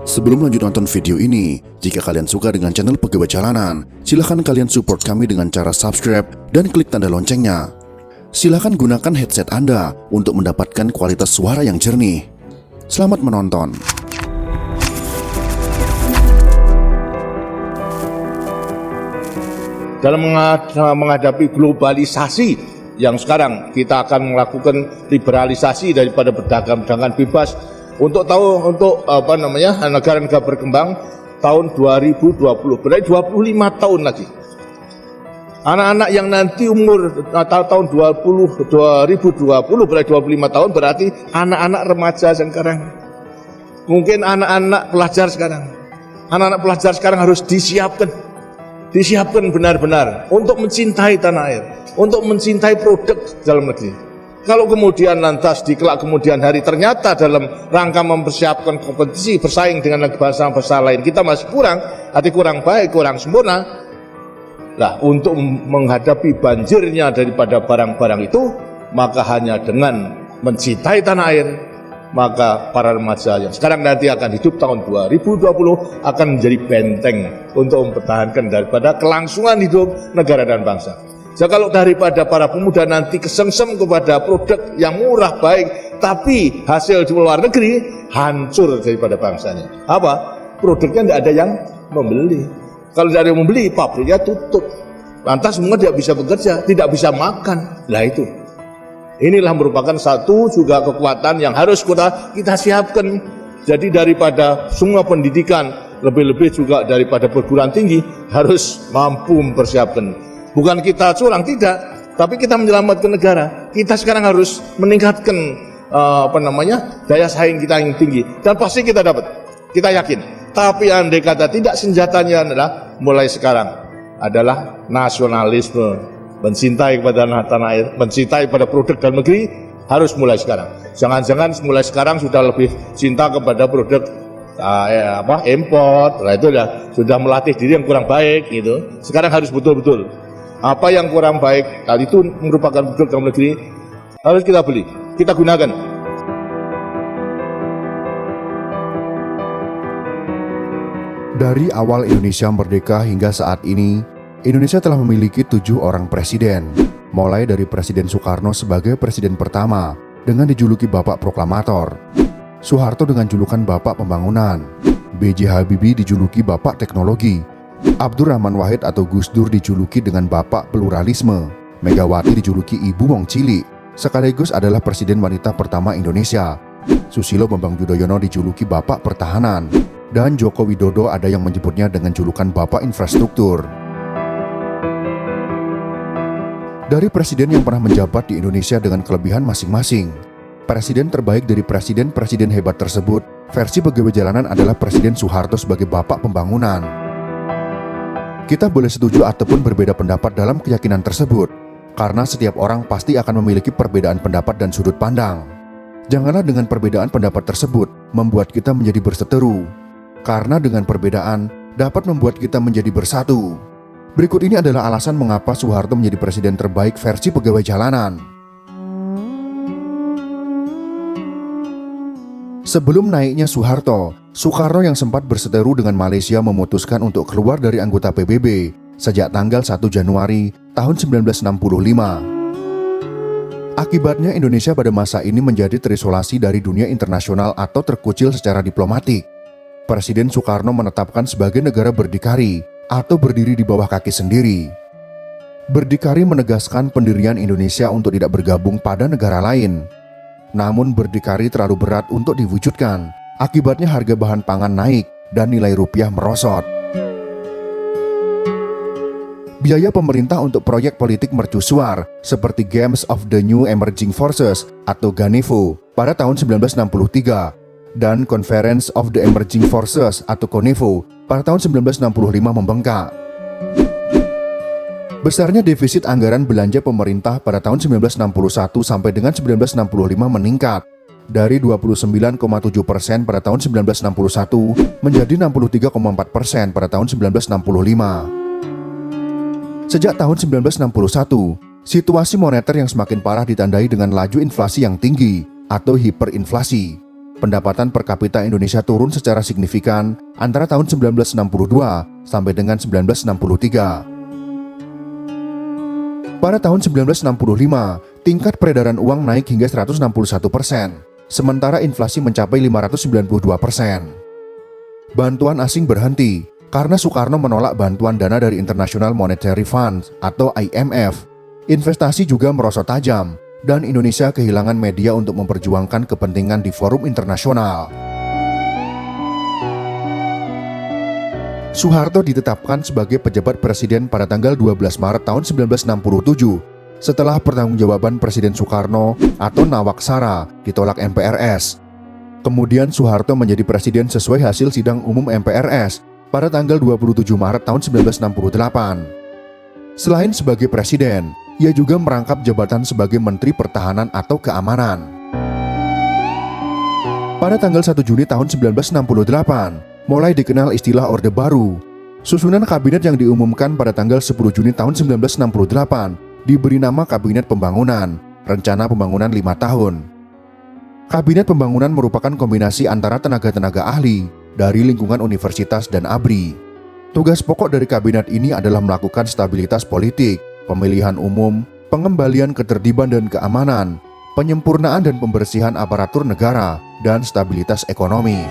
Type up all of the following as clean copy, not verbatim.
Sebelum lanjut nonton video ini, jika kalian suka dengan channel Pegawai Jalanan, silahkan kalian support kami dengan cara subscribe dan klik tanda loncengnya. Silahkan gunakan headset Anda untuk mendapatkan kualitas suara yang jernih. Selamat menonton. Dalam menghadapi globalisasi yang sekarang kita akan melakukan liberalisasi daripada perdagangan bebas untuk negara-negara berkembang tahun 2020, berarti 25 tahun lagi. Anak-anak yang nanti umur tahun 2020 berarti 25 tahun, berarti anak-anak remaja sekarang. Mungkin anak-anak pelajar sekarang. Anak-anak pelajar sekarang harus disiapkan benar-benar untuk mencintai tanah air, untuk mencintai produk dalam negeri. Kalau kemudian lantas di kelak kemudian hari ternyata dalam rangka mempersiapkan kompetisi bersaing dengan bangsa-bangsa lain kita masih kurang baik, kurang sempurna. Lah, untuk menghadapi banjirnya daripada barang-barang itu, maka hanya dengan mencintai tanah air, maka para remaja yang sekarang nanti akan hidup tahun 2020 akan menjadi benteng untuk mempertahankan daripada kelangsungan hidup negara dan bangsa. Jadi kalau daripada para pemuda nanti kesengsem kepada produk yang murah baik, tapi hasil di luar negeri hancur daripada bangsanya. Apa? Produknya tidak ada yang membeli. Kalau tidak ada yang membeli, pabriknya tutup. Lantas semua tidak bisa bekerja, tidak bisa makan. Lah itu. Inilah merupakan satu juga kekuatan yang harus kita siapkan. Jadi daripada semua pendidikan, lebih-lebih juga daripada perguruan tinggi, harus mampu mempersiapkan. Bukan kita curang, tidak, tapi kita menyelamatkan negara. Kita sekarang harus meningkatkan daya saing kita yang tinggi, dan pasti kita dapat, kita yakin. Tapi andai kata tidak, senjatanya adalah mulai sekarang adalah nasionalisme, mencintai kepada tanah air, mencintai pada produk dalam negeri, harus mulai sekarang. Jangan-jangan mulai sekarang sudah lebih cinta kepada produk import, itu sudah melatih diri yang kurang baik gitu. Sekarang harus betul-betul apa yang kurang baik, kali itu merupakan produk dalam negeri, harus kita beli, kita gunakan. Dari awal Indonesia merdeka hingga saat ini, Indonesia telah memiliki 7 orang presiden, mulai dari Presiden Soekarno sebagai presiden pertama dengan dijuluki Bapak Proklamator, Soeharto dengan julukan Bapak Pembangunan, B.J. Habibie dijuluki Bapak Teknologi, Abdurrahman Wahid atau Gus Dur dijuluki dengan Bapak Pluralisme, Megawati dijuluki Ibu Wong Cilik, sekaligus adalah presiden wanita pertama Indonesia, Susilo Bambang Yudhoyono dijuluki Bapak Pertahanan, dan Joko Widodo ada yang menyebutnya dengan julukan Bapak Infrastruktur. Dari presiden yang pernah menjabat di Indonesia dengan kelebihan masing-masing, presiden terbaik dari presiden-presiden hebat tersebut, versi Pegawai Jalanan adalah Presiden Soeharto sebagai Bapak Pembangunan. Kita boleh setuju ataupun berbeda pendapat dalam keyakinan tersebut, karena setiap orang pasti akan memiliki perbedaan pendapat dan sudut pandang. Janganlah dengan perbedaan pendapat tersebut membuat kita menjadi berseteru, karena dengan perbedaan dapat membuat kita menjadi bersatu. Berikut ini adalah alasan mengapa Soeharto menjadi presiden terbaik versi Pegawai Jalanan. Sebelum naiknya Soeharto, Soekarno yang sempat berseteru dengan Malaysia memutuskan untuk keluar dari anggota PBB sejak tanggal 1 Januari tahun 1965. Akibatnya Indonesia pada masa ini menjadi terisolasi dari dunia internasional atau terkucil secara diplomatik. Presiden Soekarno menetapkan sebagai negara berdikari atau berdiri di bawah kaki sendiri. Berdikari menegaskan pendirian Indonesia untuk tidak bergabung pada negara lain. Namun berdikari terlalu berat untuk diwujudkan. Akibatnya harga bahan pangan naik dan nilai rupiah merosot. Biaya pemerintah untuk proyek politik mercusuar seperti Games of the New Emerging Forces atau GANEVO pada tahun 1963 dan Conference of the Emerging Forces atau CONEVO pada tahun 1965 membengkak. Besarnya defisit anggaran belanja pemerintah pada tahun 1961 sampai dengan 1965 meningkat dari 29,7% pada tahun 1961 menjadi 63,4% pada tahun 1965. Sejak tahun 1961, situasi moneter yang semakin parah ditandai dengan laju inflasi yang tinggi atau hiperinflasi. pendapatan per kapita Indonesia turun secara signifikan antara tahun 1962 sampai dengan 1963. Pada tahun 1965, tingkat peredaran uang naik hingga 161%, sementara inflasi mencapai 592%. Bantuan asing berhenti karena Soekarno menolak bantuan dana dari International Monetary Fund atau IMF. Investasi juga merosot tajam, dan Indonesia kehilangan media untuk memperjuangkan kepentingan di forum internasional. Soeharto ditetapkan sebagai pejabat presiden pada tanggal 12 Maret tahun 1967 setelah pertanggungjawaban Presiden Soekarno atau Nawaksara ditolak MPRS. Kemudian Soeharto menjadi presiden sesuai hasil sidang umum MPRS pada tanggal 27 Maret tahun 1968. Selain sebagai presiden, ia juga merangkap jabatan sebagai Menteri Pertahanan atau Keamanan. Pada tanggal 1 Juni tahun 1968, mulai dikenal istilah Orde Baru. Susunan kabinet yang diumumkan pada tanggal 10 Juni tahun 1968 diberi nama Kabinet Pembangunan, Rencana Pembangunan 5 tahun. Kabinet Pembangunan merupakan kombinasi antara tenaga-tenaga ahli dari lingkungan universitas dan ABRI. Tugas pokok dari kabinet ini adalah melakukan stabilitas politik, pemilihan umum, pengembalian ketertiban dan keamanan, penyempurnaan dan pembersihan aparatur negara, dan stabilitas ekonomi.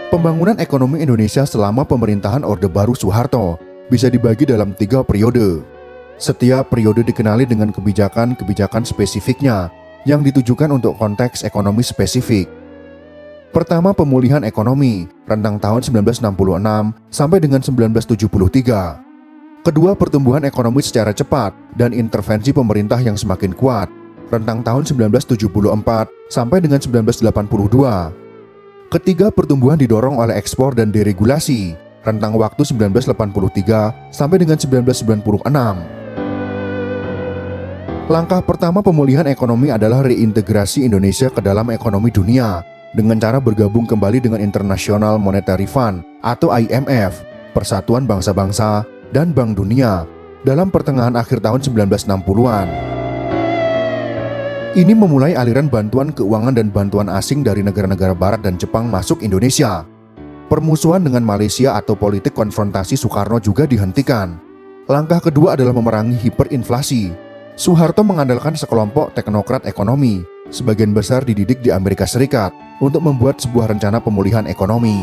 Pembangunan ekonomi Indonesia selama pemerintahan Orde Baru Soeharto bisa dibagi dalam 3 periode. Setiap periode dikenali dengan kebijakan-kebijakan spesifiknya yang ditujukan untuk konteks ekonomi spesifik. Pertama, pemulihan ekonomi, rentang tahun 1966 sampai dengan 1973. Kedua, pertumbuhan ekonomi secara cepat dan intervensi pemerintah yang semakin kuat, rentang tahun 1974 sampai dengan 1982. Ketiga, pertumbuhan didorong oleh ekspor dan deregulasi, rentang waktu 1983 sampai dengan 1996. Langkah pertama pemulihan ekonomi adalah reintegrasi Indonesia ke dalam ekonomi dunia dengan cara bergabung kembali dengan International Monetary Fund atau IMF, Persatuan Bangsa-Bangsa, dan Bank Dunia dalam pertengahan akhir tahun 1960-an. Ini memulai aliran bantuan keuangan dan bantuan asing dari negara-negara Barat dan Jepang masuk Indonesia. Permusuhan dengan Malaysia atau politik konfrontasi Soekarno juga dihentikan. Langkah kedua adalah memerangi hiperinflasi. Soeharto mengandalkan sekelompok teknokrat ekonomi, sebagian besar dididik di Amerika Serikat, untuk membuat sebuah rencana pemulihan ekonomi.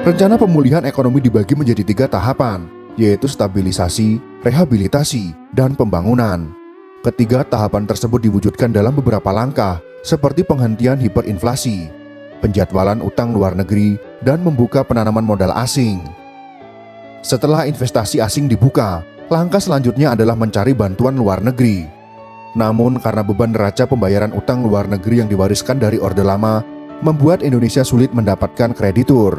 Rencana pemulihan ekonomi dibagi menjadi 3 tahapan, yaitu stabilisasi, rehabilitasi, dan pembangunan. Ketiga tahapan tersebut diwujudkan dalam beberapa langkah, seperti penghentian hiperinflasi, penjadwalan utang luar negeri, dan membuka penanaman modal asing. Setelah investasi asing dibuka, langkah selanjutnya adalah mencari bantuan luar negeri. Namun karena beban neraca pembayaran utang luar negeri yang diwariskan dari Orde Lama, membuat Indonesia sulit mendapatkan kreditur.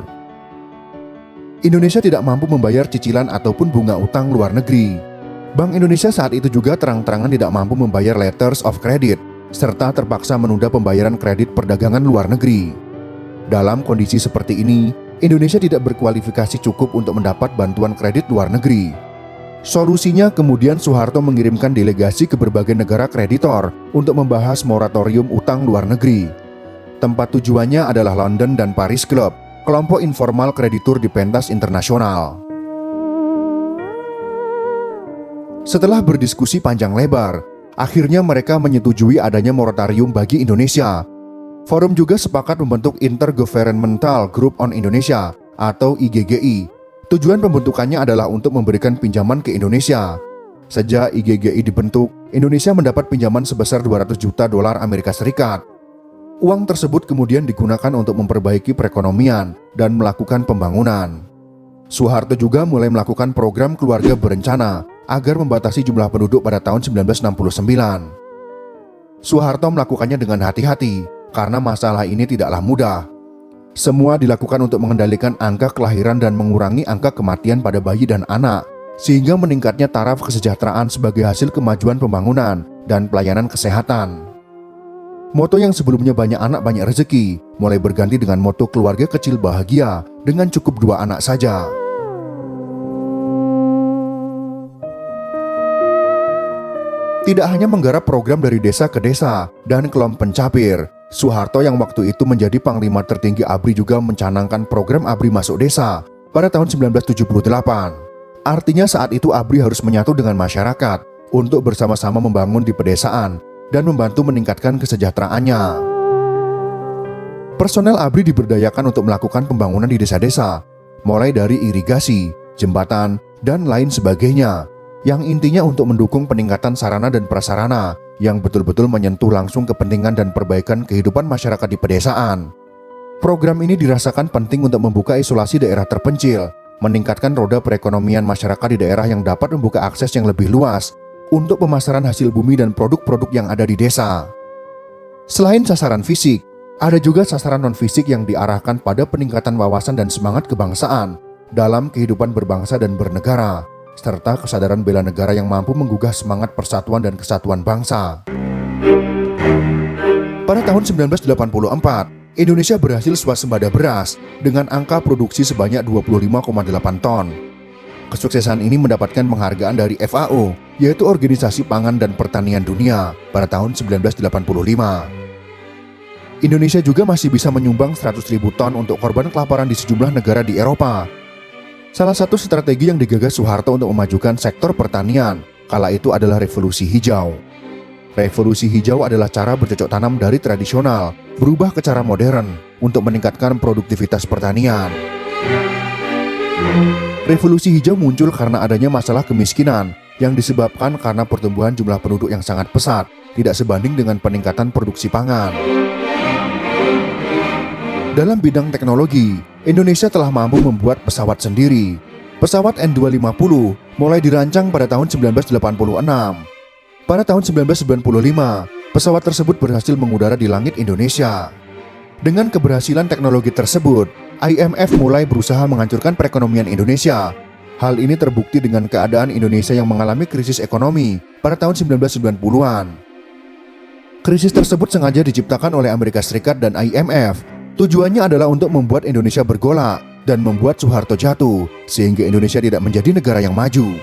Indonesia tidak mampu membayar cicilan ataupun bunga utang luar negeri. Bank Indonesia saat itu juga terang-terangan tidak mampu membayar letters of credit, serta terpaksa menunda pembayaran kredit perdagangan luar negeri. Dalam kondisi seperti ini, Indonesia tidak berkualifikasi cukup untuk mendapat bantuan kredit luar negeri. Solusinya kemudian Soeharto mengirimkan delegasi ke berbagai negara kreditor untuk membahas moratorium utang luar negeri. Tempat tujuannya adalah London dan Paris Club, kelompok informal kreditur di pentas internasional. Setelah berdiskusi panjang lebar, akhirnya mereka menyetujui adanya moratorium bagi Indonesia. Forum juga sepakat membentuk Intergovernmental Group on Indonesia atau IGGI. Tujuan pembentukannya adalah untuk memberikan pinjaman ke Indonesia. Sejak IGGI dibentuk, Indonesia mendapat pinjaman sebesar 200 juta dolar Amerika Serikat. Uang tersebut kemudian digunakan untuk memperbaiki perekonomian dan melakukan pembangunan. Soeharto juga mulai melakukan program keluarga berencana agar membatasi jumlah penduduk pada tahun 1969. Soeharto melakukannya dengan hati-hati karena masalah ini tidaklah mudah. Semua dilakukan untuk mengendalikan angka kelahiran dan mengurangi angka kematian pada bayi dan anak, sehingga meningkatnya taraf kesejahteraan sebagai hasil kemajuan pembangunan dan pelayanan kesehatan. Moto yang sebelumnya banyak anak banyak rezeki mulai berganti dengan moto keluarga kecil bahagia dengan cukup 2 anak saja. Tidak hanya menggarap program dari desa ke desa dan kelom pencapir, Soeharto yang waktu itu menjadi panglima tertinggi ABRI juga mencanangkan program ABRI masuk desa pada tahun 1978. Artinya saat itu ABRI harus menyatu dengan masyarakat untuk bersama-sama membangun di pedesaan dan membantu meningkatkan kesejahteraannya. Personel ABRI diberdayakan untuk melakukan pembangunan di desa-desa, mulai dari irigasi, jembatan, dan lain sebagainya, yang intinya untuk mendukung peningkatan sarana dan prasarana yang betul-betul menyentuh langsung kepentingan dan perbaikan kehidupan masyarakat di pedesaan. Program ini dirasakan penting untuk membuka isolasi daerah terpencil, meningkatkan roda perekonomian masyarakat di daerah yang dapat membuka akses yang lebih luas untuk pemasaran hasil bumi dan produk-produk yang ada di desa. Selain sasaran fisik, ada juga sasaran non-fisik yang diarahkan pada peningkatan wawasan dan semangat kebangsaan dalam kehidupan berbangsa dan bernegara, serta kesadaran bela negara yang mampu menggugah semangat persatuan dan kesatuan bangsa. Pada tahun 1984, Indonesia berhasil swasembada beras dengan angka produksi sebanyak 25,8 ton. Kesuksesan ini mendapatkan penghargaan dari FAO, yaitu Organisasi Pangan dan Pertanian Dunia, pada tahun 1985. Indonesia juga masih bisa menyumbang 100.000 ton untuk korban kelaparan di sejumlah negara di Eropa. Salah satu strategi yang digagas Soeharto untuk memajukan sektor pertanian kala itu adalah revolusi hijau. Revolusi hijau adalah cara bercocok tanam dari tradisional berubah ke cara modern untuk meningkatkan produktivitas pertanian. Revolusi hijau muncul karena adanya masalah kemiskinan yang disebabkan karena pertumbuhan jumlah penduduk yang sangat pesat tidak sebanding dengan peningkatan produksi pangan. Dalam bidang teknologi, Indonesia telah mampu membuat pesawat sendiri. Pesawat N250 mulai dirancang pada tahun 1986. Pada tahun 1995, pesawat tersebut berhasil mengudara di langit Indonesia. Dengan keberhasilan teknologi tersebut, IMF mulai berusaha menghancurkan perekonomian Indonesia. Hal ini terbukti dengan keadaan Indonesia yang mengalami krisis ekonomi pada tahun 1990-an. Krisis tersebut sengaja diciptakan oleh Amerika Serikat dan IMF. Tujuannya adalah untuk membuat Indonesia bergolak dan membuat Soeharto jatuh, sehingga Indonesia tidak menjadi negara yang maju.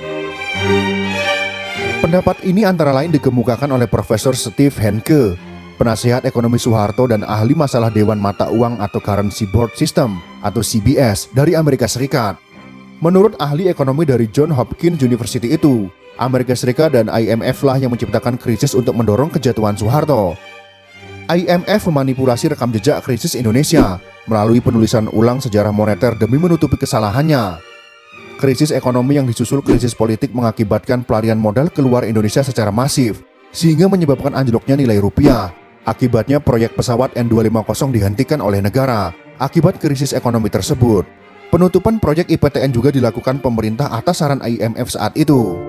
Pendapat ini antara lain dikemukakan oleh Profesor Steve Henke, penasihat ekonomi Soeharto dan ahli masalah Dewan Mata Uang atau Currency Board System atau CBS dari Amerika Serikat. Menurut ahli ekonomi dari Johns Hopkins University itu, Amerika Serikat dan IMF lah yang menciptakan krisis untuk mendorong kejatuhan Soeharto. IMF memanipulasi rekam jejak krisis Indonesia melalui penulisan ulang sejarah moneter demi menutupi kesalahannya. Krisis ekonomi yang disusul krisis politik mengakibatkan pelarian modal keluar Indonesia secara masif, sehingga menyebabkan anjloknya nilai rupiah. Akibatnya proyek pesawat N250 dihentikan oleh negara akibat krisis ekonomi tersebut. Penutupan proyek IPTN juga dilakukan pemerintah atas saran IMF saat itu.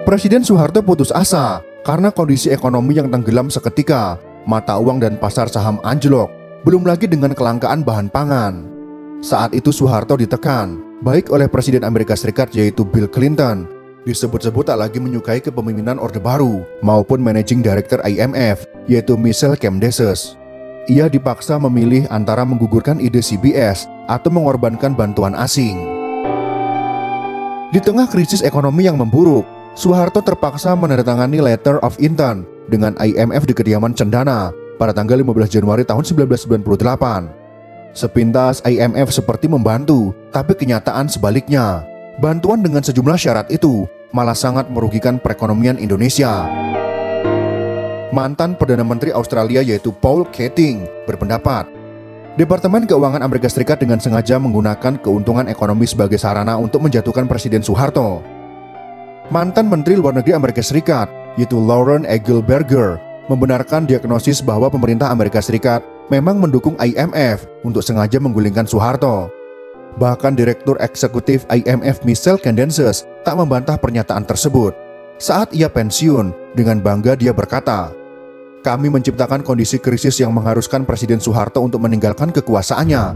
Presiden Soeharto putus asa karena kondisi ekonomi yang tenggelam seketika, mata uang dan pasar saham anjlok, belum lagi dengan kelangkaan bahan pangan. Saat itu Soeharto ditekan, baik oleh Presiden Amerika Serikat yaitu Bill Clinton, disebut-sebut tak lagi menyukai kepemimpinan Orde Baru, maupun Managing Director IMF, yaitu Michel Camdeses. Ia dipaksa memilih antara menggugurkan ide CBS atau mengorbankan bantuan asing. Di tengah krisis ekonomi yang memburuk, Soeharto terpaksa menandatangani Letter of Intent dengan IMF di kediaman Cendana pada tanggal 15 Januari tahun 1998. Sepintas IMF seperti membantu, tapi kenyataan sebaliknya. Bantuan dengan sejumlah syarat itu malah sangat merugikan perekonomian Indonesia. Mantan Perdana Menteri Australia yaitu Paul Keating berpendapat, Departemen Keuangan Amerika Serikat dengan sengaja menggunakan keuntungan ekonomi sebagai sarana untuk menjatuhkan Presiden Soeharto. Mantan Menteri Luar Negeri Amerika Serikat, yaitu Lauren Egelberger, membenarkan diagnosis bahwa pemerintah Amerika Serikat memang mendukung IMF untuk sengaja menggulingkan Soeharto. Bahkan Direktur Eksekutif IMF Michel Camdeses tak membantah pernyataan tersebut. Saat ia pensiun, dengan bangga dia berkata, "Kami menciptakan kondisi krisis yang mengharuskan Presiden Soeharto untuk meninggalkan kekuasaannya."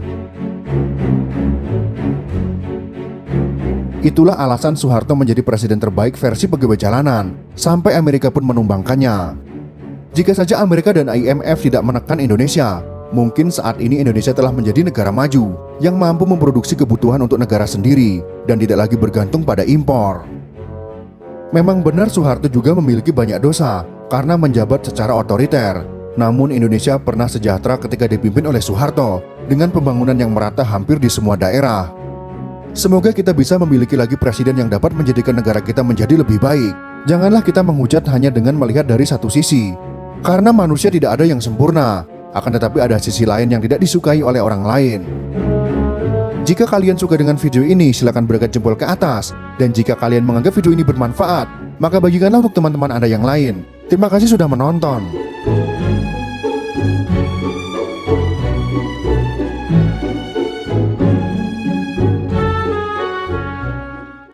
Itulah alasan Soeharto menjadi presiden terbaik versi pegawai jalanan, sampai Amerika pun menumbangkannya. Jika saja Amerika dan IMF tidak menekan Indonesia, mungkin saat ini Indonesia telah menjadi negara maju yang mampu memproduksi kebutuhan untuk negara sendiri dan tidak lagi bergantung pada impor. Memang benar Soeharto juga memiliki banyak dosa karena menjabat secara otoriter. Namun Indonesia pernah sejahtera ketika dipimpin oleh Soeharto dengan pembangunan yang merata hampir di semua daerah. Semoga kita bisa memiliki lagi presiden yang dapat menjadikan negara kita menjadi lebih baik. Janganlah kita menghujat hanya dengan melihat dari satu sisi. Karena manusia tidak ada yang sempurna, akan tetapi ada sisi lain yang tidak disukai oleh orang lain. Jika kalian suka dengan video ini, silakan berikan jempol ke atas. Dan jika kalian menganggap video ini bermanfaat, maka bagikanlah untuk teman-teman Anda yang lain. Terima kasih sudah menonton.